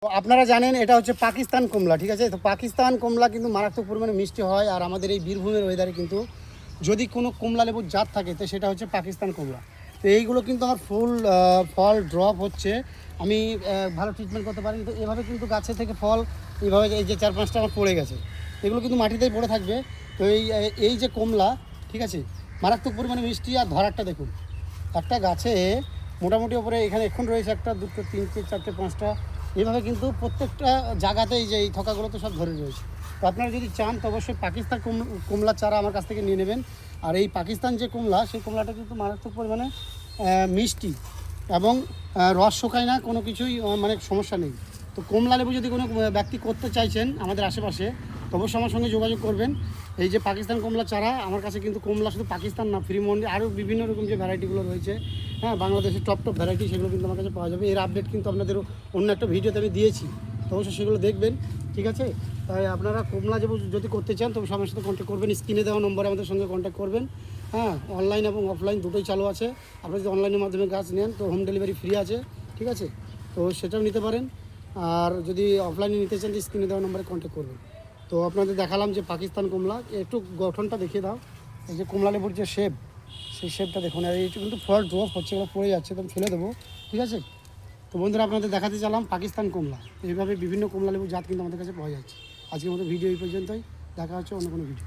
তো আপনারা জানেন এটা হচ্ছে পাকিস্তান কমলা, ঠিক আছে। তো পাকিস্তান কমলা কিন্তু মারাত্মক পরিমাণে মিষ্টি হয়। আর আমাদের এই বীরভূমের ওয়েদারে কিন্তু যদি কোনো কমলা লেবুর জাত থাকে তো সেটা হচ্ছে পাকিস্তান কমলা। তো এইগুলো কিন্তু আমার ফুল ফল ড্রপ হচ্ছে, আমি ভালো ট্রিটমেন্ট করতে পারি। তো এভাবে কিন্তু গাছে থেকে ফল এইভাবে এই যে 4-5টা আমার পড়ে গেছে, এগুলো কিন্তু মাটিতেই পড়ে থাকবে। তো এই যে কমলা, ঠিক আছে, মারাত্মক পরিমাণে মিষ্টি। আর ধরারটা দেখুন, একটা গাছে মোটামুটি ওপরে এখানে এখন রয়েছে একটা, দুটো, তিনটে, চারটে, পাঁচটা, এইভাবে কিন্তু প্রত্যেকটা জায়গাতেই যে এই থকাগুলো তো সব ধরে রয়েছে। তো আপনারা যদি চান তো অবশ্যই পাকিস্তান কমলার চারা আমার কাছ থেকে নিয়ে নেবেন। আর এই পাকিস্তান যে কমলা, সেই কমলাটা কিন্তু মারাত্মক পরিমাণে মিষ্টি এবং রস শোকায় না, কোনো কিছুই মানে সমস্যা নেই। তো কমলা লেবু যদি কোনো ব্যক্তি করতে চাইছেন আমাদের আশেপাশে, তো অবশ্যই আমার সঙ্গে যোগাযোগ করবেন। এই যে পাকিস্তান কমলা চারা আমার কাছে কিন্তু কমলা শুধু পাকিস্তান না, ফ্রি মন্ডি আরও বিভিন্ন রকম যে ভ্যারাইটিগুলো রয়েছে, হ্যাঁ, বাংলাদেশের টপ টপ ভ্যারাইটি, সেগুলো কিন্তু আমার কাছে পাওয়া যাবে। এর আপডেট কিন্তু আপনাদের অন্য একটা ভিডিওতে আমি দিয়েছি, তো অবশ্যই সেগুলো দেখবেন, ঠিক আছে। তাই আপনারা কমলা লেবু যদি করতে চান তবে আমার সাথে কন্ট্যাক্ট করবেন, স্ক্রিনে দেওয়া নম্বরে আমাদের সঙ্গে কন্ট্যাক্ট করবেন। হ্যাঁ, অনলাইন এবং অফলাইন দুটোই চালু আছে। আপনারা যদি অনলাইনের মাধ্যমে গাছ নেন তো হোম ডেলিভারি ফ্রি আছে, ঠিক আছে, তো সেটাও নিতে পারেন। আর যদি অফলাইনে নিতে চান তো স্ক্রিনে দেওয়া নম্বরে কন্ট্যাক্ট করবেন। তো আপনাদের দেখালাম যে পাকিস্তান কমলা, একটু গঠনটা দেখিয়ে দাও। এই যে কমলা লেবুর যে শেপ, সেই শেপটা দেখুন। আর এইটা কিন্তু ফল ড্রপ হচ্ছে, এগুলো পড়ে যাচ্ছে, তো আমি ফেলে দেবো, ঠিক আছে। তো বন্ধুরা আপনাদের দেখাতে চাইলাম পাকিস্তান কমলা। এইভাবে বিভিন্ন কমলা লেবুর জাত কিন্তু আমাদের কাছে পাওয়া যাচ্ছে। আজকের মতো ভিডিও এই পর্যন্তই, দেখা হচ্ছে অন্য কোনো ভিডিও।